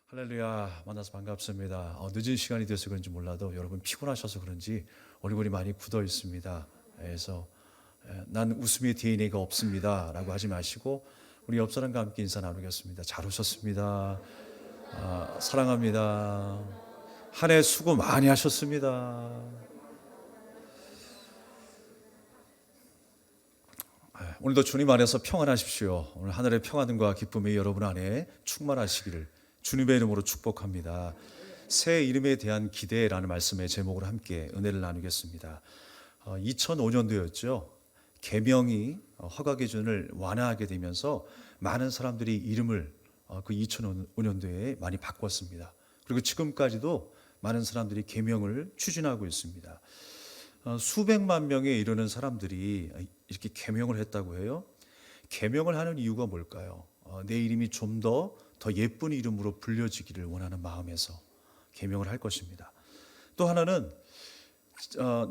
할렐루야, 만나서 반갑습니다. 늦은 시간이 돼서 그런지 몰라도 여러분 피곤하셔서 그런지 얼굴이 많이 굳어 있습니다. 그래서 난 웃음의 DNA가 없습니다 라고 하지 마시고 우리 옆 사람과 함께 인사 나누겠습니다. 잘 오셨습니다. 사랑합니다. 한 해 수고 많이 하셨습니다. 오늘도 주님 안에서 평안하십시오. 오늘 하늘의 평안과 기쁨이 여러분 안에 충만하시기를 주님의 이름으로 축복합니다. 새 이름에 대한 기대라는 말씀의 제목으로 함께 은혜를 나누겠습니다. 2005년도였죠. 계명이 허가 기준을 완화하게 되면서 많은 사람들이 이름을 그 2005년도에 많이 바꿨습니다. 그리고 지금까지도 많은 사람들이 계명을 추진하고 있습니다. 수백만 명에 이르는 사람들이 이렇게 계명을 했다고 해요. 계명을 하는 이유가 뭘까요? 내 이름이 좀 더 예쁜 이름으로 불려지기를 원하는 마음에서 계명을 할 것입니다. 또 하나는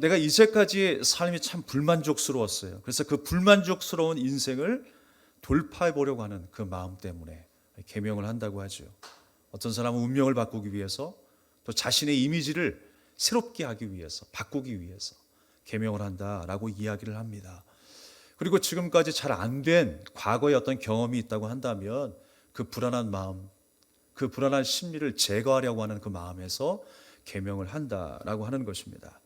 내가 이제까지 삶이 참 불만족스러웠어요. 그래서 그 불만족스러운 인생을 돌파해 보려고 하는 그 마음 때문에 계명을 한다고 하죠. 어떤 사람은 운명을 바꾸기 위해서 또 자신의 이미지를 새롭게 하기 위해서 바꾸기 위해서 계명을 한다라고 이야기를 합니다. 그리고 지금까지 잘 안 된 과거의 어떤 경험이 있다고 한다면 그 불안한 마음, 그 불안한 심리를 제거하려고 하는 그 마음에서 계명을 한다라고 하는 것입니다.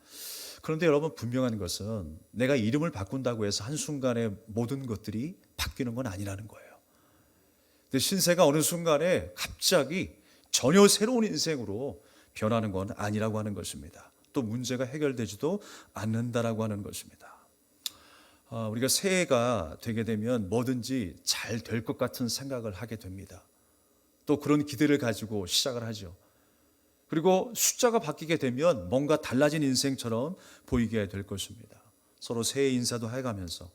그런데 여러분 분명한 것은 내가 이름을 바꾼다고 해서 한순간에 모든 것들이 바뀌는 건 아니라는 거예요. 근데 신세가 어느 순간에 갑자기 전혀 새로운 인생으로 변하는 건 아니라고 하는 것입니다. 또 문제가 해결되지도 않는다라고 하는 것입니다. 우리가 새해가 되게 되면 뭐든지 잘 될 것 같은 생각을 하게 됩니다. 또 그런 기대를 가지고 시작을 하죠. 그리고 숫자가 바뀌게 되면 뭔가 달라진 인생처럼 보이게 될 것입니다. 서로 새해 인사도 해가면서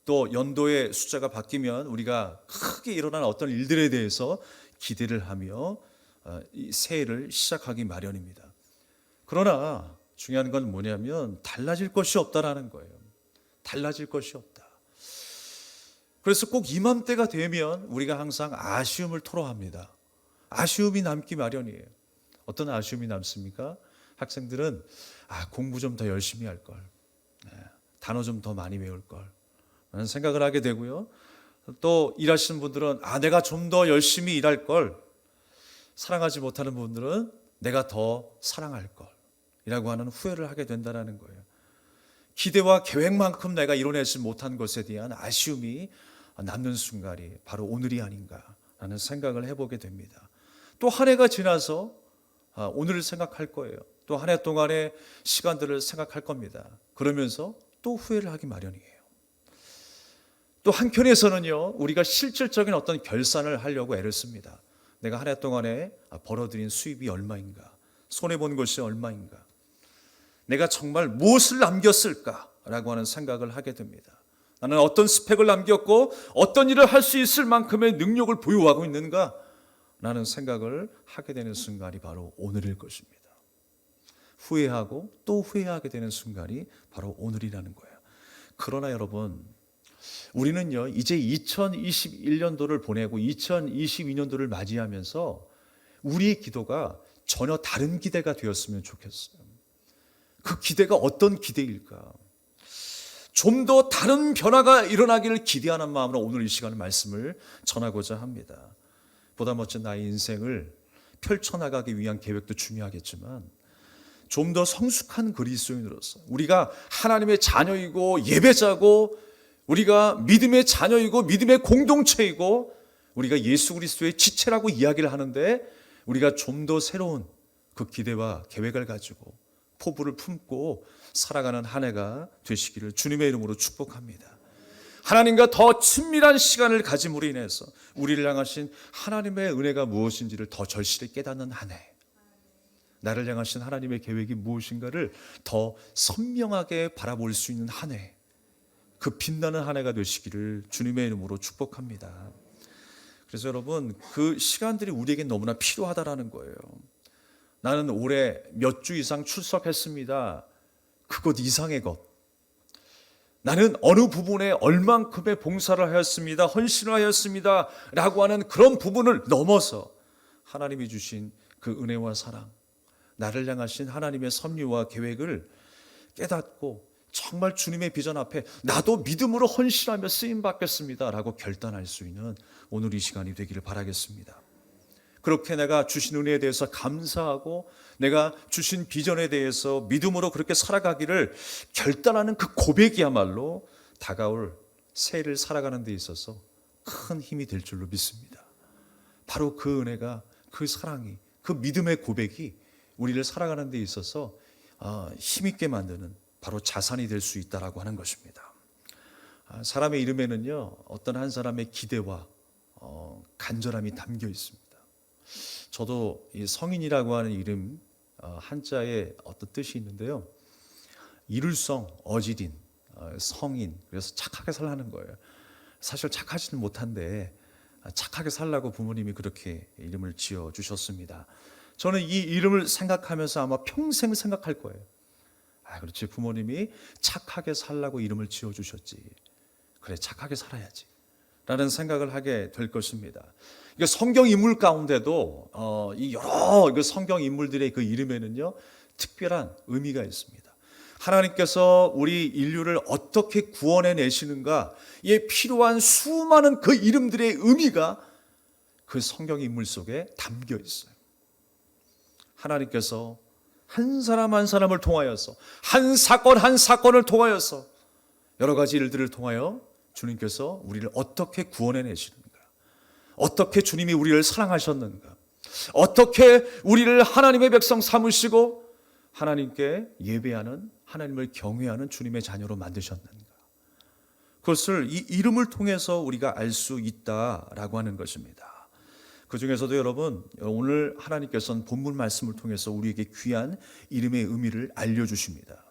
또 연도의 숫자가 바뀌면 우리가 크게 일어난 어떤 일들에 대해서 기대를 하며 이 새해를 시작하기 마련입니다. 그러나 중요한 건 뭐냐면 달라질 것이 없다라는 거예요. 달라질 것이 없다. 그래서 꼭 이맘때가 되면 우리가 항상 아쉬움을 토로합니다. 아쉬움이 남기 마련이에요. 어떤 아쉬움이 남습니까? 학생들은 공부 좀 더 열심히 할 걸, 단어 좀 더 많이 외울 걸 라는 생각을 하게 되고요. 또 일하시는 분들은 내가 좀 더 열심히 일할 걸, 사랑하지 못하는 분들은 내가 더 사랑할 걸 이라고 하는 후회를 하게 된다는 거예요. 기대와 계획만큼 내가 이뤄내지 못한 것에 대한 아쉬움이 남는 순간이 바로 오늘이 아닌가라는 생각을 해보게 됩니다. 또 한 해가 지나서 오늘을 생각할 거예요. 또 한 해 동안의 시간들을 생각할 겁니다. 그러면서 또 후회를 하기 마련이에요. 또 한편에서는요, 우리가 실질적인 어떤 결산을 하려고 애를 씁니다. 내가 한 해 동안에 벌어들인 수입이 얼마인가, 손해본 것이 얼마인가, 내가 정말 무엇을 남겼을까라고 하는 생각을 하게 됩니다. 나는 어떤 스펙을 남겼고 어떤 일을 할 수 있을 만큼의 능력을 보유하고 있는가 라는 생각을 하게 되는 순간이 바로 오늘일 것입니다. 후회하고 또 후회하게 되는 순간이 바로 오늘이라는 거예요. 그러나 여러분, 우리는요 이제 2021년도를 보내고 2022년도를 맞이하면서 우리의 기도가 전혀 다른 기대가 되었으면 좋겠어요. 그 기대가 어떤 기대일까? 좀 더 다른 변화가 일어나기를 기대하는 마음으로 오늘 이 시간 말씀을 전하고자 합니다. 보다 멋진 나의 인생을 펼쳐나가기 위한 계획도 중요하겠지만 좀 더 성숙한 그리스도인으로서 우리가 하나님의 자녀이고 예배자고 우리가 믿음의 자녀이고 믿음의 공동체이고 우리가 예수 그리스도의 지체라고 이야기를 하는데 우리가 좀 더 새로운 그 기대와 계획을 가지고 포부를 품고 살아가는 한 해가 되시기를 주님의 이름으로 축복합니다. 하나님과 더 친밀한 시간을 가짐으로 인해서 우리를 향하신 하나님의 은혜가 무엇인지를 더 절실히 깨닫는 한 해, 나를 향하신 하나님의 계획이 무엇인가를 더 선명하게 바라볼 수 있는 한 해, 그 빛나는 한 해가 되시기를 주님의 이름으로 축복합니다. 그래서 여러분, 그 시간들이 우리에게 너무나 필요하다라는 거예요. 나는 올해 몇 주 이상 출석했습니다. 그것 이상의 것. 나는 어느 부분에 얼만큼의 봉사를 하였습니다. 헌신을 하였습니다. 라고 하는 그런 부분을 넘어서 하나님이 주신 그 은혜와 사랑, 나를 향하신 하나님의 섭리와 계획을 깨닫고 정말 주님의 비전 앞에 나도 믿음으로 헌신하며 쓰임 받겠습니다 라고 결단할 수 있는 오늘 이 시간이 되기를 바라겠습니다. 그렇게 내가 주신 은혜에 대해서 감사하고 내가 주신 비전에 대해서 믿음으로 그렇게 살아가기를 결단하는 그 고백이야말로 다가올 새해를 살아가는 데 있어서 큰 힘이 될 줄로 믿습니다. 바로 그 은혜가, 그 사랑이, 그 믿음의 고백이 우리를 살아가는 데 있어서 힘있게 만드는 바로 자산이 될 수 있다라고 하는 것입니다. 사람의 이름에는요, 어떤 한 사람의 기대와 간절함이 담겨 있습니다. 저도 이 성인이라고 하는 이름 한자에 어떤 뜻이 있는데요, 이룰성, 어지린, 성인, 그래서 착하게 살라는 거예요. 사실 착하지는 못한데 착하게 살라고 부모님이 그렇게 이름을 지어 주셨습니다. 저는 이 이름을 생각하면서 아마 평생 생각할 거예요. 그렇지, 부모님이 착하게 살라고 이름을 지어 주셨지, 그래 착하게 살아야지 라는 생각을 하게 될 것입니다. 성경 인물 가운데도 이 여러 성경 인물들의 그 이름에는요, 특별한 의미가 있습니다. 하나님께서 우리 인류를 어떻게 구원해 내시는가에 필요한 수많은 그 이름들의 의미가 그 성경 인물 속에 담겨 있어요. 하나님께서 한 사람 한 사람을 통하여서, 한 사건 한 사건을 통하여서, 여러 가지 일들을 통하여 주님께서 우리를 어떻게 구원해 내시는가, 어떻게 주님이 우리를 사랑하셨는가, 어떻게 우리를 하나님의 백성 삼으시고 하나님께 예배하는, 하나님을 경외하는 주님의 자녀로 만드셨는가, 그것을 이 이름을 통해서 우리가 알 수 있다라고 하는 것입니다. 그 중에서도 여러분, 오늘 하나님께서는 본문 말씀을 통해서 우리에게 귀한 이름의 의미를 알려주십니다.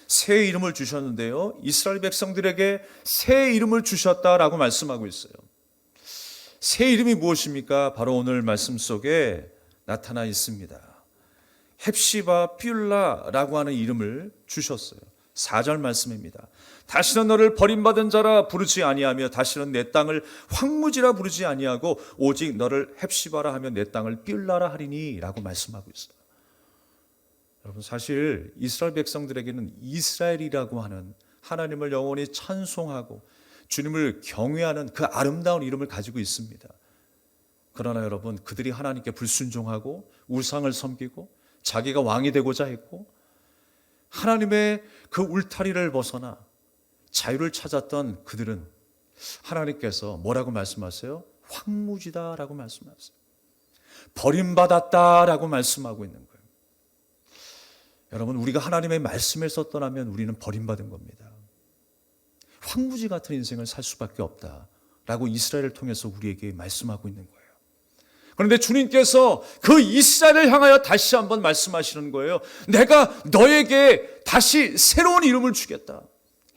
새 이름을 주셨는데요, 이스라엘 백성들에게 새 이름을 주셨다라고 말씀하고 있어요. 새 이름이 무엇입니까? 바로 오늘 말씀 속에 나타나 있습니다. 헵시바 뷸라라고 하는 이름을 주셨어요. 4절 말씀입니다. 다시는 너를 버림받은 자라 부르지 아니하며 다시는 내 땅을 황무지라 부르지 아니하고 오직 너를 헵시바라 하며 내 땅을 뷸라라 하리니 라고 말씀하고 있어요. 여러분, 사실 이스라엘 백성들에게는 이스라엘이라고 하는 하나님을 영원히 찬송하고 주님을 경외하는 그 아름다운 이름을 가지고 있습니다. 그러나 여러분, 그들이 하나님께 불순종하고 우상을 섬기고 자기가 왕이 되고자 했고 하나님의 그 울타리를 벗어나 자유를 찾았던 그들은 하나님께서 뭐라고 말씀하세요? 황무지다라고 말씀하세요. 버림받았다라고 말씀하고 있는 거예요. 여러분, 우리가 하나님의 말씀에서 떠나면 우리는 버림받은 겁니다. 황무지 같은 인생을 살 수밖에 없다라고 이스라엘을 통해서 우리에게 말씀하고 있는 거예요. 그런데 주님께서 그 이스라엘을 향하여 다시 한번 말씀하시는 거예요. 내가 너에게 다시 새로운 이름을 주겠다.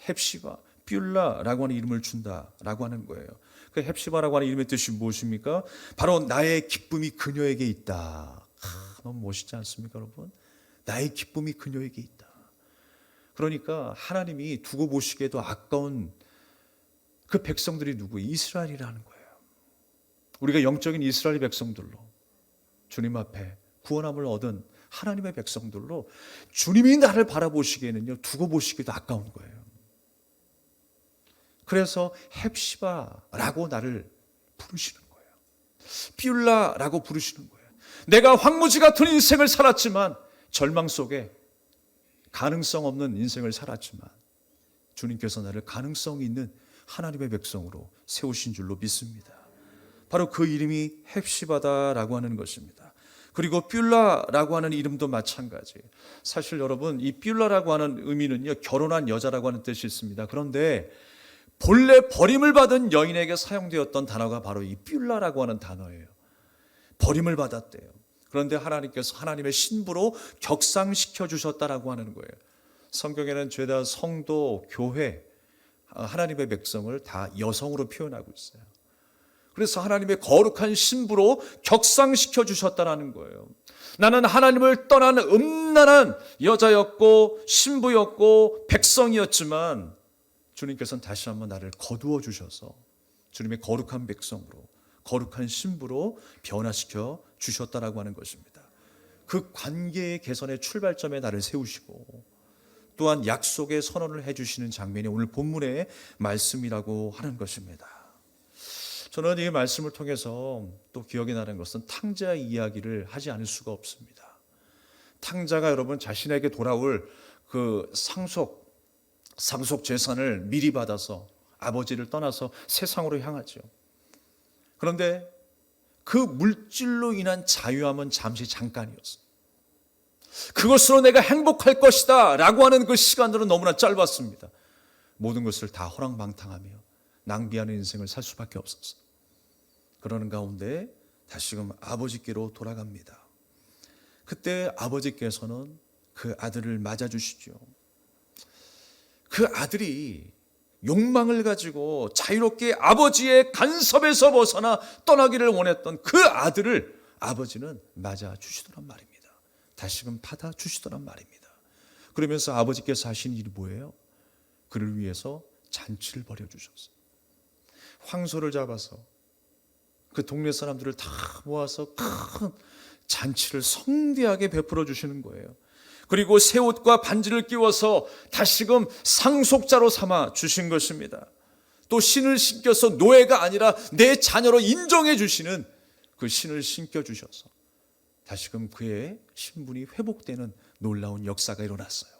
헵시바, 뷸라라고 하는 이름을 준다라고 하는 거예요. 그 헵시바라고 하는 이름의 뜻이 무엇입니까? 바로 나의 기쁨이 그녀에게 있다. 너무 멋있지 않습니까, 여러분? 나의 기쁨이 그녀에게 있다. 그러니까 하나님이 두고 보시기에도 아까운 그 백성들이 누구? 이스라엘이라는 거예요. 우리가 영적인 이스라엘 백성들로, 주님 앞에 구원함을 얻은 하나님의 백성들로 주님이 나를 바라보시기에는요, 두고 보시기도 아까운 거예요. 그래서 헵시바라고 나를 부르시는 거예요. 뷸라라고 부르시는 거예요. 내가 황무지 같은 인생을 살았지만, 절망 속에 가능성 없는 인생을 살았지만 주님께서 나를 가능성 있는 하나님의 백성으로 세우신 줄로 믿습니다. 바로 그 이름이 헵시바다라고 하는 것입니다. 그리고 뷸라라고 하는 이름도 마찬가지. 사실 여러분, 이 뷸라라고 하는 의미는요, 결혼한 여자라고 하는 뜻이 있습니다. 그런데 본래 버림을 받은 여인에게 사용되었던 단어가 바로 이 뷸라라고 하는 단어예요. 버림을 받았대요. 그런데 하나님께서 하나님의 신부로 격상시켜 주셨다라고 하는 거예요. 성경에는 죄다 성도, 교회, 하나님의 백성을 다 여성으로 표현하고 있어요. 그래서 하나님의 거룩한 신부로 격상시켜 주셨다라는 거예요. 나는 하나님을 떠난 음란한 여자였고 신부였고 백성이었지만 주님께서는 다시 한번 나를 거두어 주셔서 주님의 거룩한 백성으로, 거룩한 신부로 변화시켜 주셨다라고 하는 것입니다. 그 관계의 개선의 출발점에 나를 세우시고 또한 약속의 선언을 해주시는 장면이 오늘 본문의 말씀이라고 하는 것입니다. 저는 이 말씀을 통해서 또 기억이 나는 것은 탕자 이야기를 하지 않을 수가 없습니다. 탕자가 여러분 자신에게 돌아올 그 상속 재산을 미리 받아서 아버지를 떠나서 세상으로 향하죠. 그런데 그 물질로 인한 자유함은 잠시 잠깐이었어요. 그것으로 내가 행복할 것이다 라고 하는 그 시간들은 너무나 짧았습니다. 모든 것을 다 호랑방탕하며 낭비하는 인생을 살 수밖에 없었어요. 그러는 가운데 다시금 아버지께로 돌아갑니다. 그때 아버지께서는 그 아들을 맞아주시죠. 그 아들이 욕망을 가지고 자유롭게 아버지의 간섭에서 벗어나 떠나기를 원했던 그 아들을 아버지는 맞아주시더란 말입니다. 다시금 받아주시더란 말입니다. 그러면서 아버지께서 하신 일이 뭐예요? 그를 위해서 잔치를 벌여주셨어요. 황소를 잡아서 그 동네 사람들을 다 모아서 큰 잔치를 성대하게 베풀어 주시는 거예요. 그리고 새 옷과 반지를 끼워서 다시금 상속자로 삼아 주신 것입니다. 또 신을 신겨서 노예가 아니라 내 자녀로 인정해 주시는 그 신을 신겨 주셔서 다시금 그의 신분이 회복되는 놀라운 역사가 일어났어요.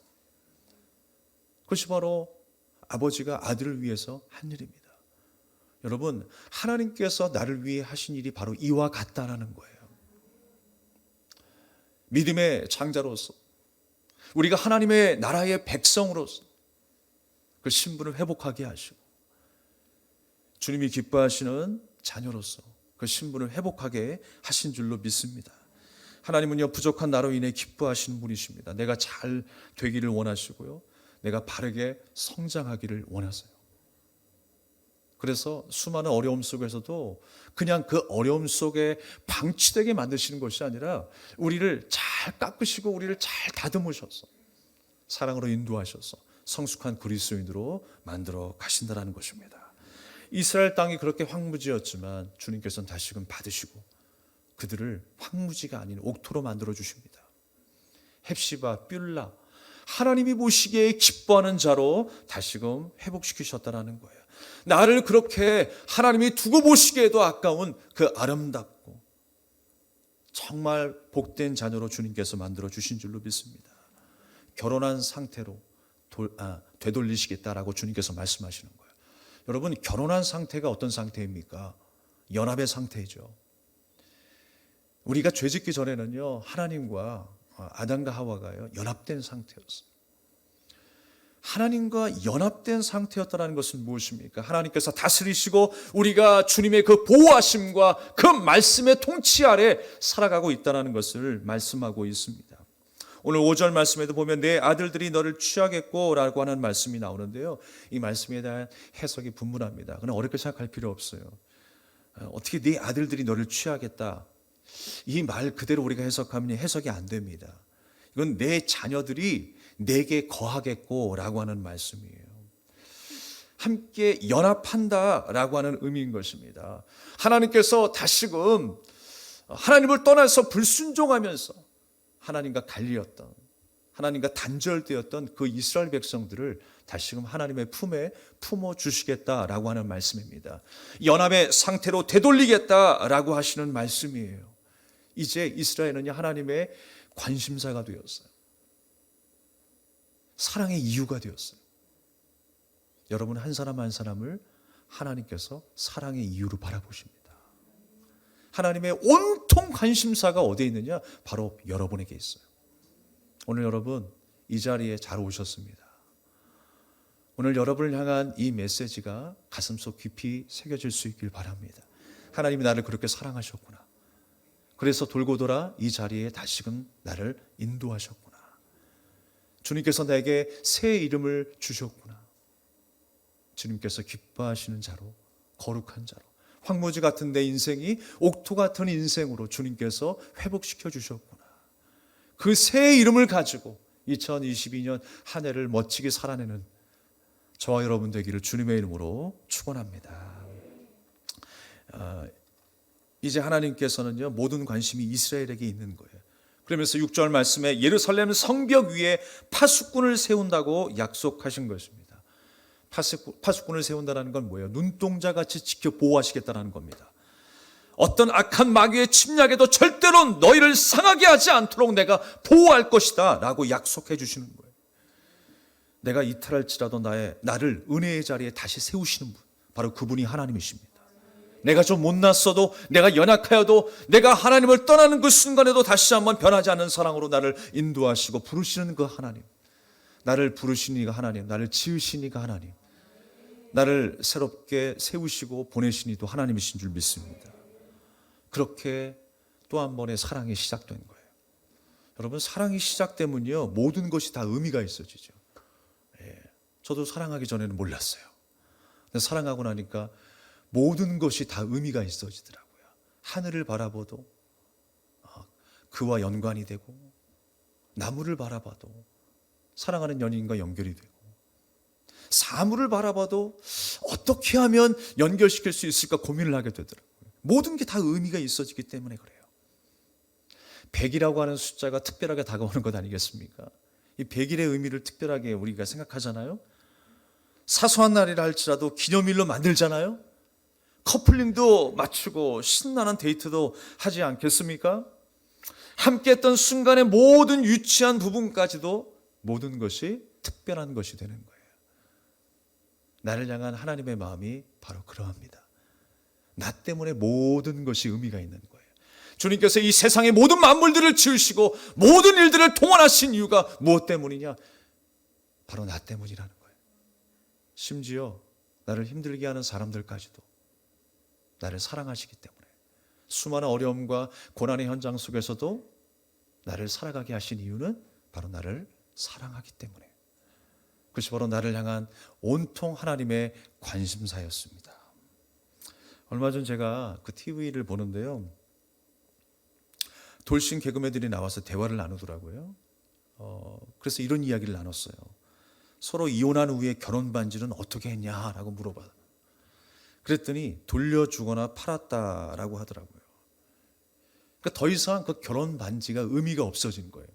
그것이 바로 아버지가 아들을 위해서 한 일입니다. 여러분, 하나님께서 나를 위해 하신 일이 바로 이와 같다라는 거예요. 믿음의 장자로서 우리가 하나님의 나라의 백성으로서 그 신분을 회복하게 하시고 주님이 기뻐하시는 자녀로서 그 신분을 회복하게 하신 줄로 믿습니다. 하나님은요, 부족한 나로 인해 기뻐하시는 분이십니다. 내가 잘 되기를 원하시고요, 내가 바르게 성장하기를 원하세요. 그래서 수많은 어려움 속에서도 그냥 그 어려움 속에 방치되게 만드시는 것이 아니라 우리를 잘 깎으시고 우리를 잘 다듬으셔서 사랑으로 인도하셔서 성숙한 그리스도인으로 만들어 가신다는 것입니다. 이스라엘 땅이 그렇게 황무지였지만 주님께서는 다시금 받으시고 그들을 황무지가 아닌 옥토로 만들어 주십니다. 헵시바, 뷸라, 하나님이 보시기에 기뻐하는 자로 다시금 회복시키셨다는 거예요. 나를 그렇게 하나님이 두고 보시기에도 아까운 그 아름답고 정말 복된 자녀로 주님께서 만들어 주신 줄로 믿습니다. 결혼한 상태로 되돌리시겠다라고 주님께서 말씀하시는 거예요. 여러분, 결혼한 상태가 어떤 상태입니까? 연합의 상태죠. 우리가 죄짓기 전에는요, 하나님과 아담과 하와가요, 연합된 상태였어요. 하나님과 연합된 상태였다는 것은 무엇입니까? 하나님께서 다스리시고 우리가 주님의 그 보호하심과 그 말씀의 통치 아래 살아가고 있다는 것을 말씀하고 있습니다. 오늘 5절 말씀에도 보면 내 아들들이 너를 취하겠고 라고 하는 말씀이 나오는데요, 이 말씀에 대한 해석이 분분합니다. 그냥 어렵게 생각할 필요 없어요. 어떻게 네 아들들이 너를 취하겠다, 이 말 그대로 우리가 해석하면 해석이 안 됩니다. 이건 내 자녀들이 내게 거하겠고 라고 하는 말씀이에요. 함께 연합한다라고 하는 의미인 것입니다. 하나님께서 다시금 하나님을 떠나서 불순종하면서 하나님과 갈리었던, 하나님과 단절되었던 그 이스라엘 백성들을 다시금 하나님의 품에 품어주시겠다라고 하는 말씀입니다. 연합의 상태로 되돌리겠다라고 하시는 말씀이에요. 이제 이스라엘은 하나님의 관심사가 되었어요. 사랑의 이유가 되었어요. 여러분, 한 사람 한 사람을 하나님께서 사랑의 이유로 바라보십니다. 하나님의 온통 관심사가 어디에 있느냐? 바로 여러분에게 있어요. 오늘 여러분 이 자리에 잘 오셨습니다. 오늘 여러분을 향한 이 메시지가 가슴속 깊이 새겨질 수 있길 바랍니다. 하나님이 나를 그렇게 사랑하셨구나. 그래서 돌고 돌아 이 자리에 다시금 나를 인도하셨구나. 주님께서 내게 새 이름을 주셨구나. 주님께서 기뻐하시는 자로, 거룩한 자로, 황무지 같은 내 인생이 옥토 같은 인생으로 주님께서 회복시켜 주셨구나. 그 새 이름을 가지고 2022년 한 해를 멋지게 살아내는 저와 여러분 되기를 주님의 이름으로 축원합니다. 이제 하나님께서는요, 모든 관심이 이스라엘에게 있는 거예요. 그러면서 6절 말씀에 예루살렘 성벽 위에 파수꾼을 세운다고 약속하신 것입니다. 파수꾼을 세운다는 건 뭐예요? 눈동자같이 지켜 보호하시겠다는 겁니다. 어떤 악한 마귀의 침략에도 절대로 너희를 상하게 하지 않도록 내가 보호할 것이다 라고 약속해 주시는 거예요. 내가 이탈할지라도 나를 은혜의 자리에 다시 세우시는 분, 바로 그분이 하나님이십니다. 내가 좀 못났어도, 내가 연약하여도, 내가 하나님을 떠나는 그 순간에도 다시 한번 변하지 않는 사랑으로 나를 인도하시고 부르시는 그 하나님, 나를 부르시니가 하나님, 나를 지으시니가 하나님, 나를 새롭게 세우시고 보내시니도 하나님이신 줄 믿습니다. 그렇게 또 한 번의 사랑이 시작된 거예요. 여러분, 사랑이 시작되면요, 모든 것이 다 의미가 있어지죠. 저도 사랑하기 전에는 몰랐어요. 근데 사랑하고 나니까 모든 것이 다 의미가 있어지더라고요. 하늘을 바라봐도 그와 연관이 되고, 나무를 바라봐도 사랑하는 연인과 연결이 되고, 사물을 바라봐도 어떻게 하면 연결시킬 수 있을까 고민을 하게 되더라고요. 모든 게 다 의미가 있어지기 때문에 그래요. 100이라고 하는 숫자가 특별하게 다가오는 것 아니겠습니까? 이 100일의 의미를 특별하게 우리가 생각하잖아요. 사소한 날이라 할지라도 기념일로 만들잖아요. 커플링도 맞추고 신나는 데이트도 하지 않겠습니까? 함께 했던 순간의 모든 유치한 부분까지도 모든 것이 특별한 것이 되는 거예요. 나를 향한 하나님의 마음이 바로 그러합니다. 나 때문에 모든 것이 의미가 있는 거예요. 주님께서 이 세상의 모든 만물들을 지으시고 모든 일들을 통원하신 이유가 무엇 때문이냐? 바로 나 때문이라는 거예요. 심지어 나를 힘들게 하는 사람들까지도 나를 사랑하시기 때문에, 수많은 어려움과 고난의 현장 속에서도 나를 살아가게 하신 이유는 바로 나를 사랑하기 때문에, 그것이 바로 나를 향한 온통 하나님의 관심사였습니다. 얼마 전 제가 그 TV를 보는데요, 돌싱 개그맨들이 나와서 대화를 나누더라고요. 그래서 이런 이야기를 나눴어요. 서로 이혼한 후에 결혼 반지는 어떻게 했냐라고 물어봐요. 그랬더니 돌려주거나 팔았다라고 하더라고요. 그러니까 더 이상 그 결혼 반지가 의미가 없어진 거예요.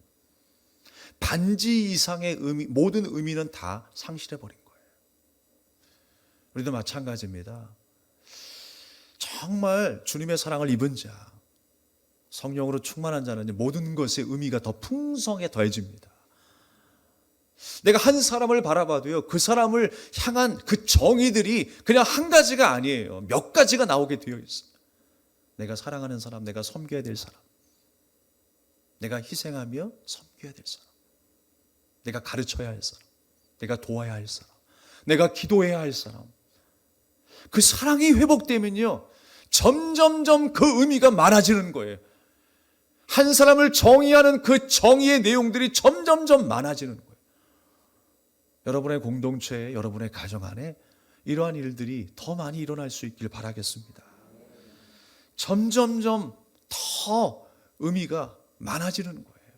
반지 이상의 의미, 모든 의미는 다 상실해버린 거예요. 우리도 마찬가지입니다. 정말 주님의 사랑을 입은 자, 성령으로 충만한 자는 모든 것의 의미가 더 풍성해 더해집니다. 내가 한 사람을 바라봐도요, 그 사람을 향한 그 정의들이 그냥 한 가지가 아니에요. 몇 가지가 나오게 되어 있어요. 내가 사랑하는 사람, 내가 섬겨야 될 사람, 내가 희생하며 섬겨야 될 사람, 내가 가르쳐야 할 사람, 내가 도와야 할 사람, 내가 기도해야 할 사람. 그 사랑이 회복되면요, 점점점 그 의미가 많아지는 거예요. 한 사람을 정의하는 그 정의의 내용들이 점점점 많아지는 거예요. 여러분의 공동체에, 여러분의 가정 안에 이러한 일들이 더 많이 일어날 수 있길 바라겠습니다. 점점점 더 의미가 많아지는 거예요.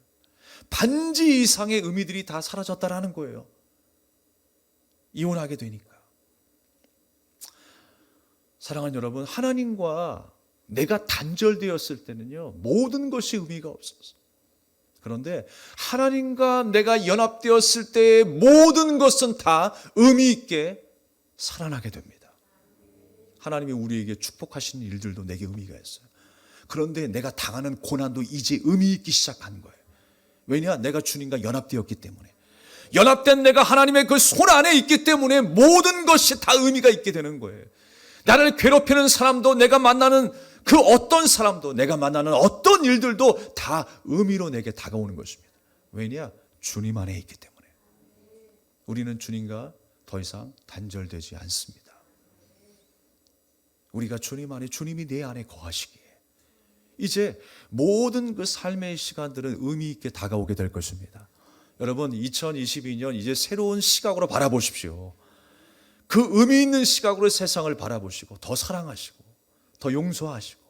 반지 이상의 의미들이 다 사라졌다라는 거예요. 이혼하게 되니까. 사랑하는 여러분, 하나님과 내가 단절되었을 때는요, 모든 것이 의미가 없었어요. 그런데 하나님과 내가 연합되었을 때의 모든 것은 다 의미 있게 살아나게 됩니다. 하나님이 우리에게 축복하신 일들도 내게 의미가 있어요. 그런데 내가 당하는 고난도 이제 의미 있기 시작한 거예요. 왜냐? 내가 주님과 연합되었기 때문에. 연합된 내가 하나님의 그 손 안에 있기 때문에 모든 것이 다 의미가 있게 되는 거예요. 나를 괴롭히는 사람도, 내가 만나는 그 어떤 사람도, 내가 만나는 어떤 일들도 다 의미로 내게 다가오는 것입니다. 왜냐? 주님 안에 있기 때문에. 우리는 주님과 더 이상 단절되지 않습니다. 우리가 주님 안에, 주님이 내 안에 거하시기에 이제 모든 그 삶의 시간들은 의미 있게 다가오게 될 것입니다. 여러분, 2022년 이제 새로운 시각으로 바라보십시오. 그 의미 있는 시각으로 세상을 바라보시고 더 사랑하시고 더 용서하시고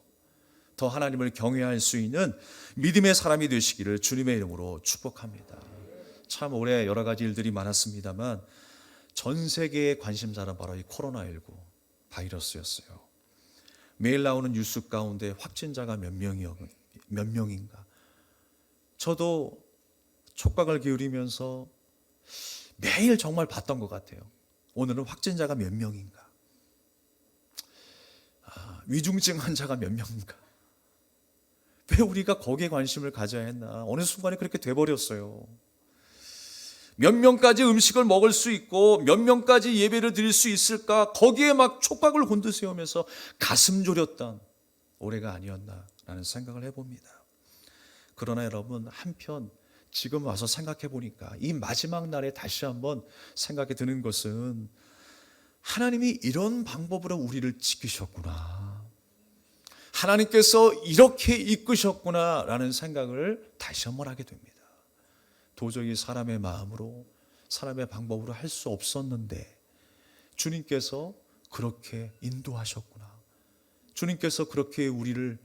더 하나님을 경외할 수 있는 믿음의 사람이 되시기를 주님의 이름으로 축복합니다. 참 올해 여러 가지 일들이 많았습니다만 전 세계의 관심사는 바로 이 코로나19 바이러스였어요. 매일 나오는 뉴스 가운데 확진자가 몇 명인가. 저도 촉각을 기울이면서 매일 정말 봤던 것 같아요. 오늘은 확진자가 몇 명인가. 위중증 환자가 몇 명인가. 왜 우리가 거기에 관심을 가져야 했나. 어느 순간에 그렇게 돼버렸어요. 몇 명까지 음식을 먹을 수 있고 몇 명까지 예배를 드릴 수 있을까, 거기에 막 촉각을 곤두세우면서 가슴 졸였던 올해가 아니었나라는 생각을 해봅니다. 그러나 여러분, 한편 지금 와서 생각해 보니까 이 마지막 날에 다시 한번 생각이 드는 것은 하나님이 이런 방법으로 우리를 지키셨구나, 하나님께서 이렇게 이끄셨구나 라는 생각을 다시 한번 하게 됩니다. 도저히 사람의 마음으로, 사람의 방법으로 할 수 없었는데 주님께서 그렇게 인도하셨구나, 주님께서 그렇게 우리를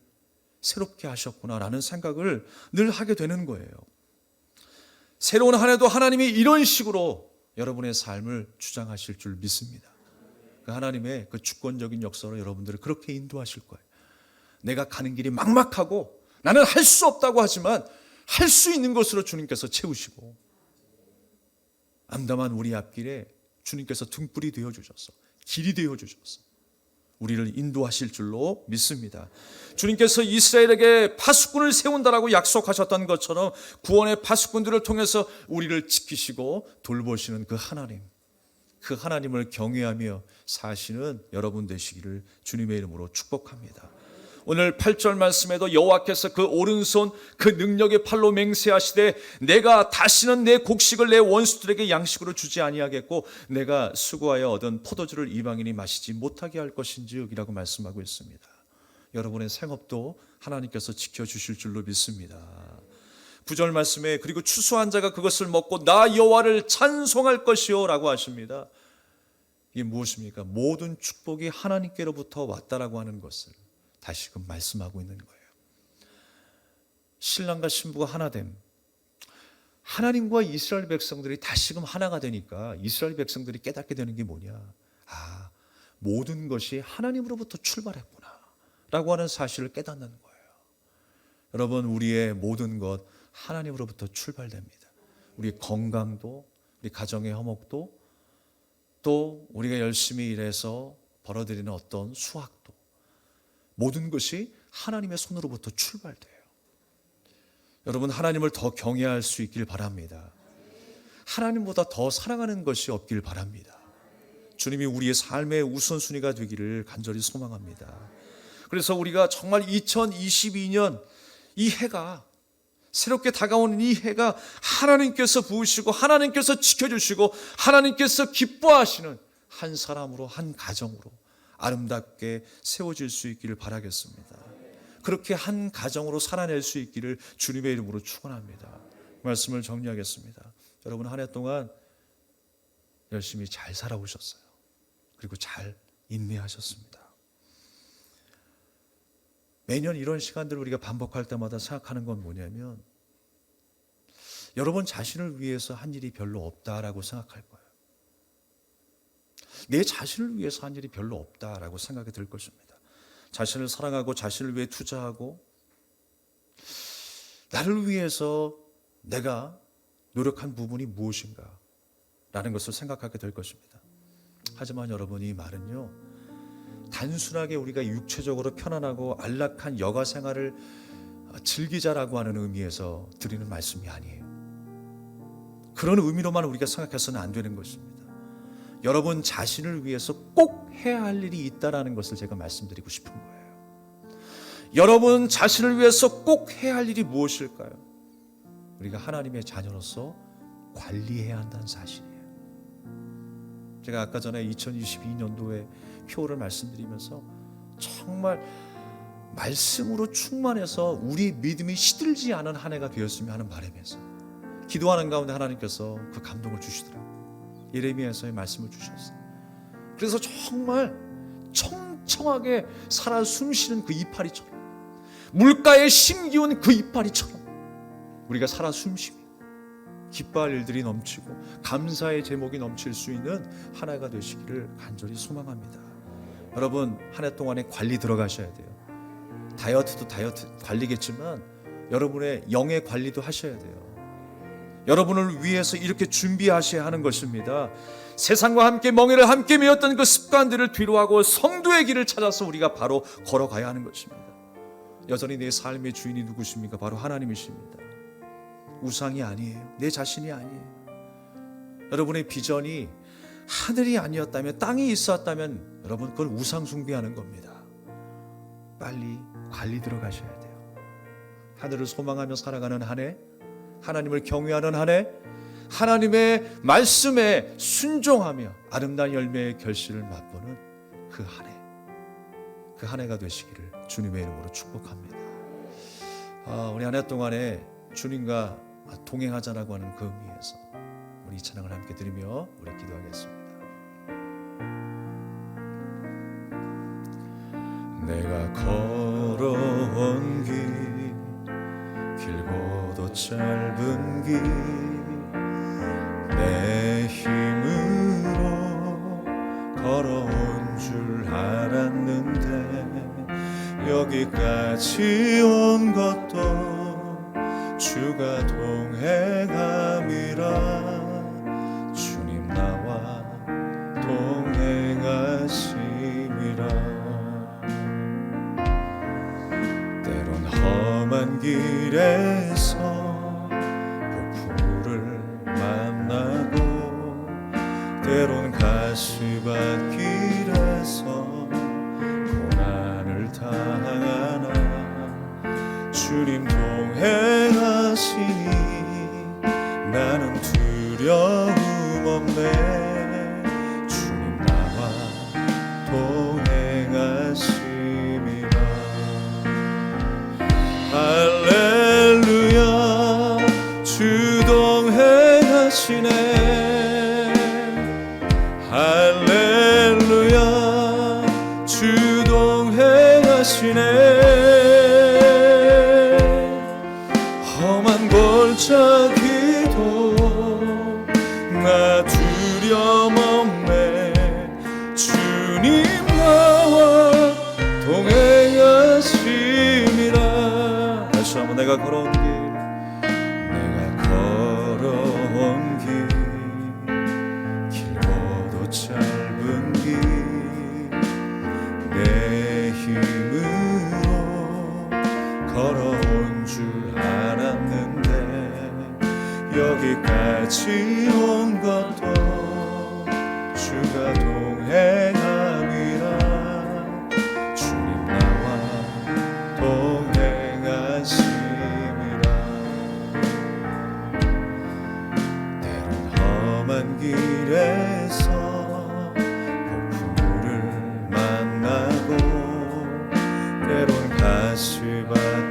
새롭게 하셨구나 라는 생각을 늘 하게 되는 거예요. 새로운 한 해도 하나님이 이런 식으로 여러분의 삶을 주장하실 줄 믿습니다. 하나님의 그 주권적인 역사로 여러분들을 그렇게 인도하실 거예요. 내가 가는 길이 막막하고 나는 할 수 없다고 하지만 할 수 있는 것으로 주님께서 채우시고, 암담한 우리 앞길에 주님께서 등불이 되어주셔서, 길이 되어주셔서 우리를 인도하실 줄로 믿습니다. 주님께서 이스라엘에게 파수꾼을 세운다라고 약속하셨던 것처럼 구원의 파수꾼들을 통해서 우리를 지키시고 돌보시는 그 하나님, 그 하나님을 경외하며 사시는 여러분 되시기를 주님의 이름으로 축복합니다. 오늘 8절 말씀에도 여호와께서 그 오른손 그 능력의 팔로 맹세하시되 내가 다시는 내 곡식을 내 원수들에게 양식으로 주지 아니하겠고 내가 수고하여 얻은 포도주를 이방인이 마시지 못하게 할 것인지요 이라고 말씀하고 있습니다. 여러분의 생업도 하나님께서 지켜주실 줄로 믿습니다. 9절 말씀에 그리고 추수한 자가 그것을 먹고 나 여호와를 찬송할 것이요 라고 하십니다. 이게 무엇입니까? 모든 축복이 하나님께로부터 왔다라고 하는 것을 다시금 말씀하고 있는 거예요. 신랑과 신부가 하나됨, 하나님과 이스라엘 백성들이 다시금 하나가 되니까 이스라엘 백성들이 깨닫게 되는 게 뭐냐, 모든 것이 하나님으로부터 출발했구나 라고 하는 사실을 깨닫는 거예요. 여러분, 우리의 모든 것 하나님으로부터 출발됩니다. 우리 건강도, 우리 가정의 화목도, 또 우리가 열심히 일해서 벌어들이는 어떤 수확도, 모든 것이 하나님의 손으로부터 출발돼요. 여러분, 하나님을 더 경외할 수 있길 바랍니다. 하나님보다 더 사랑하는 것이 없길 바랍니다. 주님이 우리의 삶의 우선순위가 되기를 간절히 소망합니다. 그래서 우리가 정말 2022년 이 해가, 새롭게 다가오는 이 해가 하나님께서 부으시고 하나님께서 지켜주시고 하나님께서 기뻐하시는 한 사람으로, 한 가정으로 아름답게 세워질 수 있기를 바라겠습니다. 그렇게 한 가정으로 살아낼 수 있기를 주님의 이름으로 축원합니다. 말씀을 정리하겠습니다. 여러분, 한 해 동안 열심히 잘 살아오셨어요. 그리고 잘 인내하셨습니다. 매년 이런 시간들을 우리가 반복할 때마다 생각하는 건 뭐냐면, 여러분 자신을 위해서 한 일이 별로 없다라고 생각할 거예요. 내 자신을 위해서 한 일이 별로 없다라고 생각이 들 것입니다. 자신을 사랑하고 자신을 위해 투자하고 나를 위해서 내가 노력한 부분이 무엇인가 라는 것을 생각하게 될 것입니다. 하지만 여러분, 이 말은요, 단순하게 우리가 육체적으로 편안하고 안락한 여가 생활을 즐기자라고 하는 의미에서 드리는 말씀이 아니에요. 그런 의미로만 우리가 생각해서는 안 되는 것입니다. 여러분 자신을 위해서 꼭 해야 할 일이 있다라는 것을 제가 말씀드리고 싶은 거예요. 여러분 자신을 위해서 꼭 해야 할 일이 무엇일까요? 우리가 하나님의 자녀로서 관리해야 한다는 사실이에요. 제가 아까 전에 2022년도에 표를 말씀드리면서 정말 말씀으로 충만해서 우리 믿음이 시들지 않은 한 해가 되었으면 하는 바람에서 기도하는 가운데 하나님께서 그 감동을 주시더라고요. 예레미야서의 말씀을 주셨어요. 그래서 정말 청청하게 살아 숨쉬는 그 이파리처럼, 물가에 심기운 그 이파리처럼 우리가 살아 숨쉬며 기뻐할 일들이 넘치고 감사의 제목이 넘칠 수 있는 하나가 되시기를 간절히 소망합니다. 여러분 한 해 동안에 관리 들어가셔야 돼요. 다이어트도 다이어트 관리겠지만 여러분의 영의 관리도 하셔야 돼요. 여러분을 위해서 이렇게 준비하셔야 하는 것입니다. 세상과 함께 멍에를 함께 메었던 그 습관들을 뒤로하고 성도의 길을 찾아서 우리가 바로 걸어가야 하는 것입니다. 여전히 내 삶의 주인이 누구십니까? 바로 하나님이십니다. 우상이 아니에요. 내 자신이 아니에요. 여러분의 비전이 하늘이 아니었다면, 땅이 있었다면 여러분 그건 우상 숭배하는 겁니다. 빨리 관리 들어가셔야 돼요. 하늘을 소망하며 살아가는 한 해, 하나님을 경외하는 한 해, 하나님의 말씀에 순종하며 아름다운 열매의 결실을 맛보는 그 한 해, 그 한 해가 되시기를 주님의 이름으로 축복합니다. 우리 한 해 동안에 주님과 동행하자라고 하는 그 의미에서 우리 이 찬양을 함께 드리며 우리 기도하겠습니다. 내가 걸어온 길, 길고도 짧은 길, 내 힘으로 걸어온 줄 알았는데 여기까지 온 것도 주가 동행함이라. 주님 나와 동행하심이라. 때론 험한 길에서 폭풍우를 만나고, 때론 가시밭길에서 고난을 당하나 주님 동행하시니 나는 두려움 없네. 주님 나와 동행하심이라. 할렐루야, 주 동행하시네. 할렐루야, 주 동행하시네. 험한 골짜기도 나 두려움 없네. 주님 나와 동행하심이라. 다시 한번 내가 걸어온 길, 내가 걸어온 길, 길고도 짧은 길, 내 힘으로 걸어온 줄 알았는데 여기까지 온 것도 주가 동행함이라. 주님 나와 동행하심이라. 때론 험한 길에서 폭풍우를 만나고, 때론 가시밭길에서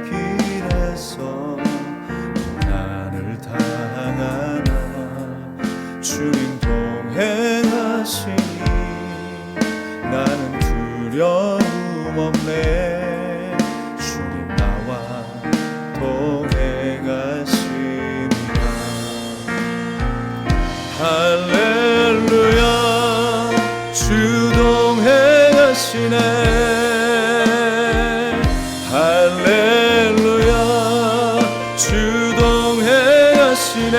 고난을 당하나 주님 동행하시니 나는 두려움 없네. 주님 나와 동행하심이라. 할렐루야, 주 동행하시네. 할렐루야, 주 동행하시네.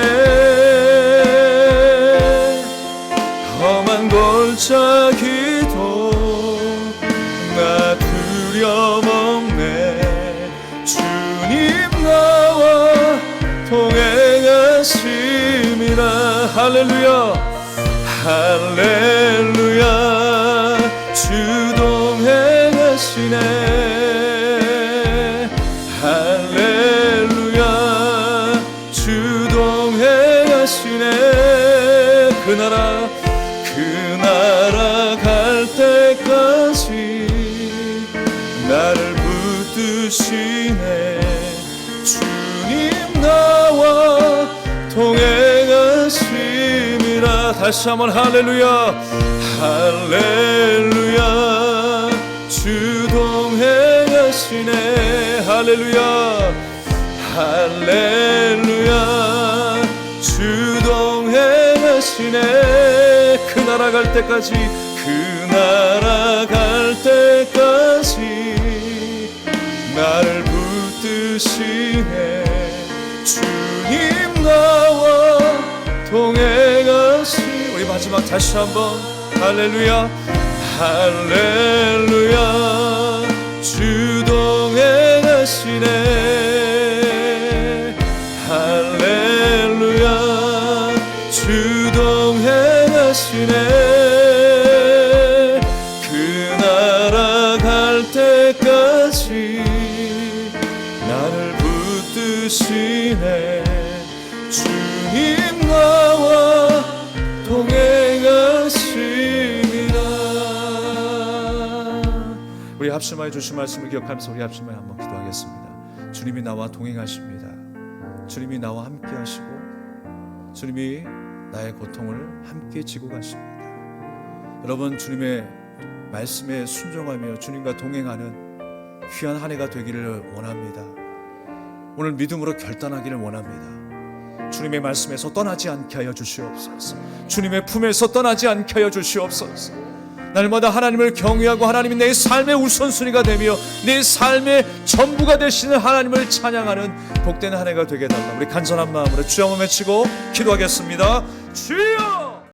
험한 골짜기도 나 두려움 없네. 주님 나와 동행하심이라. 할렐루야, 할렐루야, 주 동행하시네. 할렐루야, 주 동행하시네. 그 나라 갈 때까지 나를 붙드시네. 주님 나와 동행하심이라. 다시 한번 할렐루야, 할렐루야, 주 동행하시네. 할렐루야, 할렐루야, 주 동행하시네. 그 나라 갈 때까지, 그 나라 갈 나를 붙드시네. 주님 나와 동행하시. 우리 마지막 다시 한번 할렐루야 할렐루야. 주 동행하시네. 할렐루야. 주 동행하시네. 그 나라 갈 때까지 나를 붙드시네. 주님 나와 동행하시니라. 우리 합심하여 주신 말씀을 기억하면서 우리 합심하여 한번 기도하겠습니다. 주님이 나와 동행하십니다. 주님이 나와 함께 하시고 주님이 나의 고통을 함께 지고 가십니다. 여러분, 주님의 말씀에 순종하며 주님과 동행하는 귀한 한 해가 되기를 원합니다. 오늘 믿음으로 결단하기를 원합니다. 주님의 말씀에서 떠나지 않게 하여 주시옵소서. 주님의 품에서 떠나지 않게 하여 주시옵소서. 날마다 하나님을 경외하고 하나님이 내 삶의 우선순위가 되며 내 삶의 전부가 되시는 하나님을 찬양하는 복된 한 해가 되게 해달라. 우리 간절한 마음으로 주여 한번 외치고 기도하겠습니다. 주여!